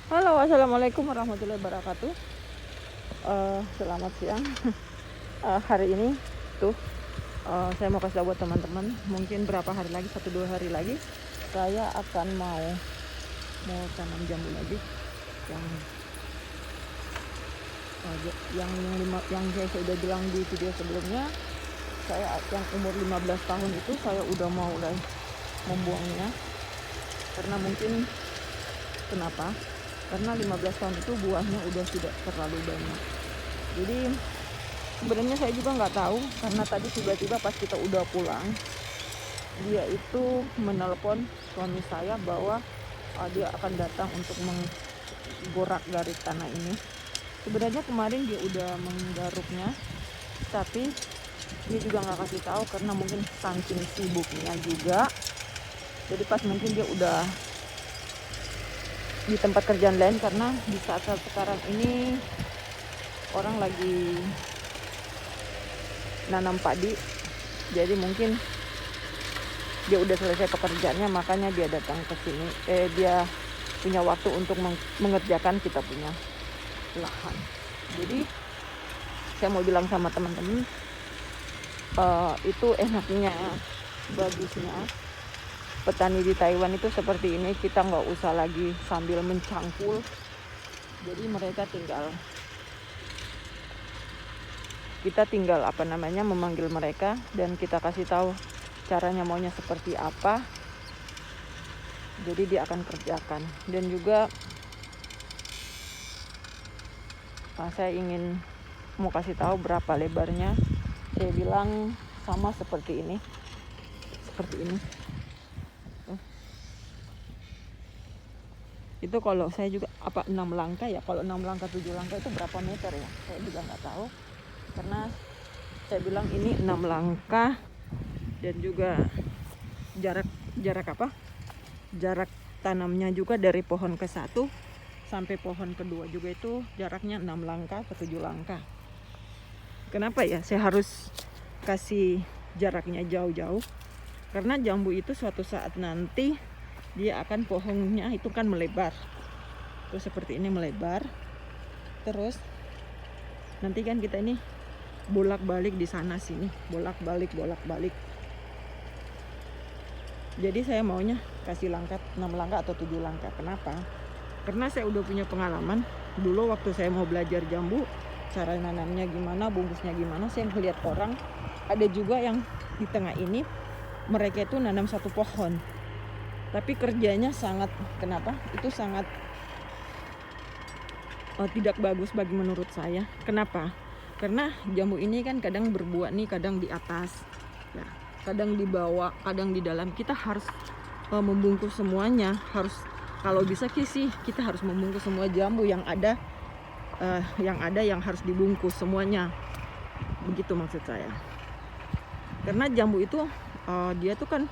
Halo, assalamualaikum warahmatullahi wabarakatuh. Selamat siang. Hari ini tuh saya mau kasih tahu buat teman-teman. Mungkin berapa hari lagi, 1-2 hari lagi, saya akan mau tanam jambu lagi. Yang yang saya sudah bilang di video sebelumnya, saya yang umur 15 tahun itu saya udah mau mulai membuangnya. Karena mungkin kenapa? Karena 15 tahun itu buahnya udah tidak terlalu banyak. Jadi sebenarnya saya juga nggak tahu, karena tadi tiba-tiba pas kita udah pulang, dia itu menelpon suami saya bahwa dia akan datang untuk menggorak dari tanah ini. Sebenarnya kemarin dia udah menggaruknya, tapi dia juga nggak kasih tahu karena mungkin saking sibuknya juga. Jadi pas mungkin dia udah di tempat kerjaan lain, karena di saat-saat sekarang ini orang lagi nanam padi, jadi mungkin dia udah selesai pekerjaannya, makanya dia datang ke sini. Dia punya waktu untuk mengerjakan kita punya lahan. Jadi saya mau bilang sama teman-teman, itu enaknya, bagusnya petani di Taiwan itu seperti ini. Kita nggak usah lagi sambil mencangkul. Jadi kita tinggal memanggil mereka, dan kita kasih tahu caranya maunya seperti apa. Jadi dia akan kerjakan. Dan juga saya mau kasih tahu berapa lebarnya. Saya bilang sama seperti ini. Itu kalau saya juga 6 langkah ya. Kalau 6 langkah 7 langkah itu berapa meter ya? Saya juga nggak tahu. Karena saya bilang ini 6 langkah, dan juga jarak tanamnya juga dari pohon ke satu sampai pohon kedua juga itu jaraknya 6 langkah ke 7 langkah. Kenapa ya saya harus kasih jaraknya jauh-jauh? Karena jambu itu suatu saat nanti dia akan pohonnya itu kan melebar. Terus seperti ini melebar. Terus nanti kan kita ini bolak-balik di sana sini, bolak-balik. Jadi saya maunya kasih 6 langkah atau 7 langkah. Kenapa? Karena saya udah punya pengalaman. Dulu waktu saya mau belajar jambu, cara nanamnya gimana, bungkusnya gimana, saya melihat orang ada juga yang di tengah ini, mereka itu nanam satu pohon. Tapi kerjanya sangat tidak bagus bagi menurut saya. Kenapa? Karena jambu ini kan kadang berbuah nih, kadang di atas, ya, kadang di bawah, kadang di dalam. Kita harus membungkus semuanya. Kalau bisa sih kita harus membungkus semua jambu yang ada yang harus dibungkus semuanya. Begitu maksud saya. Karena jambu itu dia tuh kan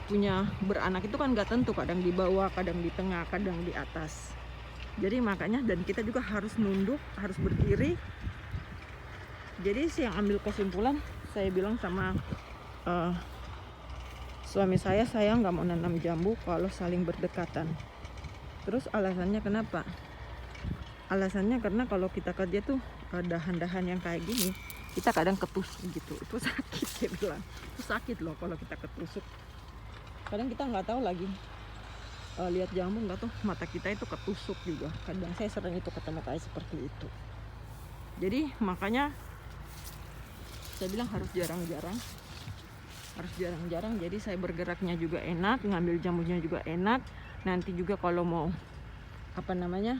punya beranak itu kan nggak tentu, kadang di bawah, kadang di tengah, kadang di atas. Jadi makanya, dan kita juga harus nunduk, harus berdiri. Jadi yang ambil kesimpulan, saya bilang sama suami saya nggak mau nanam jambu kalau saling berdekatan. Terus alasannya kenapa? Alasannya karena kalau kita kerja tuh dahan-dahan yang kayak gini, kita kadang ketusuk gitu. Itu sakit, dia bilang. Itu sakit loh kalau kita ketusuk. Kadang kita nggak tahu lagi lihat jambu, nggak tuh mata kita itu ketusuk juga. Kadang saya sering itu ketemu kayak seperti itu. Jadi makanya saya bilang harus jarang-jarang. Jadi saya bergeraknya juga enak, ngambil jambunya juga enak. Nanti juga kalau mau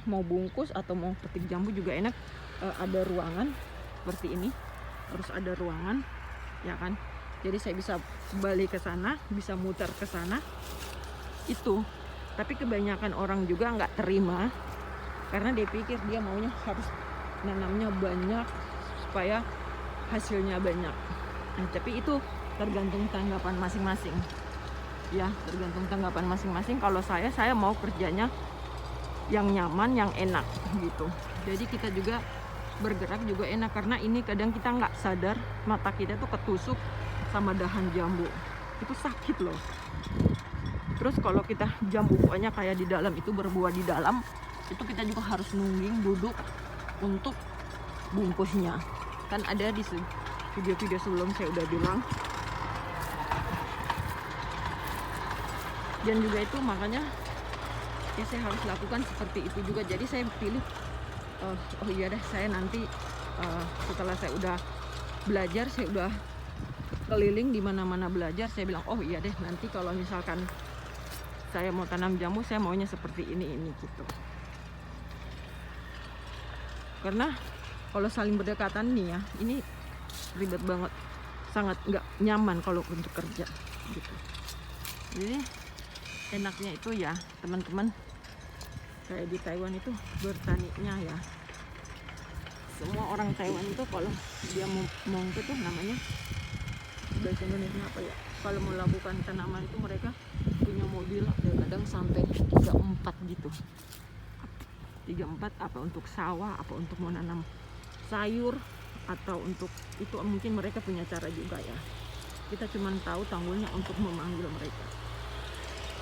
mau bungkus atau mau petik jambu juga enak. Ada ruangan seperti ini, harus ada ruangan, ya kan. Jadi saya bisa balik ke sana, bisa muter ke sana itu. Tapi kebanyakan orang juga nggak terima, karena dia pikir dia maunya harus nanamnya banyak supaya hasilnya banyak. Nah, tapi itu tergantung tanggapan masing-masing. Ya, tergantung tanggapan masing-masing. Kalau saya mau kerjanya yang nyaman, yang enak gitu. Jadi kita juga bergerak juga enak, karena ini kadang kita nggak sadar mata kita tuh ketusuk sama dahan jambu. Itu sakit loh. Terus kalau kita jambu buahnya kayak di dalam itu berbuah di dalam, itu kita juga harus nungging duduk untuk bungkusnya. Kan ada di video-video sebelum saya udah bilang. Dan juga itu makanya ya saya harus lakukan seperti itu juga. Jadi saya pilih oh iya deh, saya nanti setelah saya udah belajar, saya udah keliling di mana-mana belajar, saya bilang oh iya deh, nanti kalau misalkan saya mau tanam jambu, saya maunya seperti ini gitu. Karena kalau saling berdekatan nih ya, ini ribet banget, sangat nggak nyaman kalau untuk kerja gitu. Jadi enaknya itu ya teman-teman, kayak di Taiwan itu bertaninya ya, semua orang Taiwan itu kalau dia mau itu namanya bahasa Indonesia apa ya, kalau mau lakukan tanaman itu mereka punya mobil kadang sampai 3-4 gitu. 3-4 apa untuk sawah, apa untuk menanam sayur, atau untuk itu mungkin mereka punya cara juga ya. Kita cuma tahu tanggulnya untuk memanggil mereka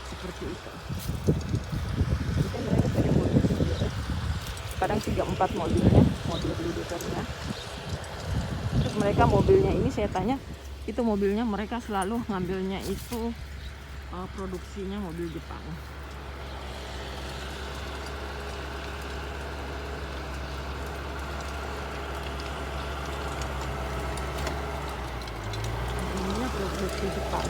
seperti itu. Itu mereka punya mobil sendiri, kadang 3-4 mobilnya, mobil bulldozer-nya. Terus mereka mobilnya ini saya tanya, itu mobilnya mereka selalu ngambilnya itu produksinya mobil Jepang. Ini produksi Jepang.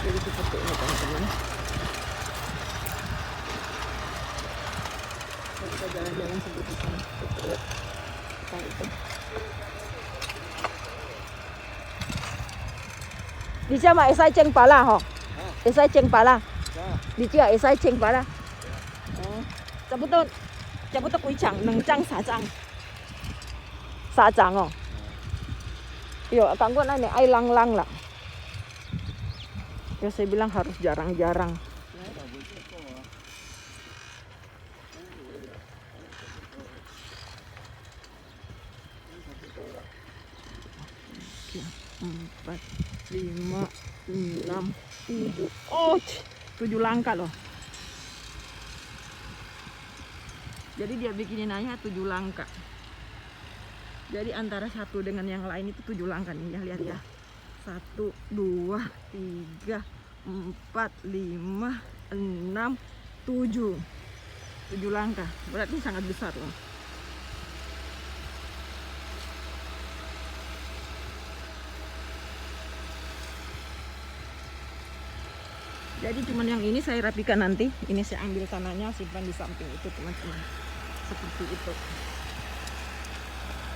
Jadi seperti ini teman-teman. Kita jalan-jalan seperti ini. Itu. Di sana esai ceng pala ho. Esai ceng pala. Di kia esai ceng pala. Oh, cabut kuicang, nengcang sajang. Sajang oh. Yo, akan gua nanya ai lang-lang lah. Ya saya bilang harus jarang-jarang. Ya, 4, 5, 6, 7. Oh, 7 langkah loh. Jadi dia bikinin aja 7 langkah. Jadi antara satu dengan yang lain itu 7 langkah nih ya, lihat ya. 1, 2, 3, 4, 5, 6, 7. 7 langkah. Berarti sangat besar loh. Jadi cuman yang ini saya rapikan nanti. Ini saya ambil tanahnya, simpan di samping itu teman-teman. Seperti itu.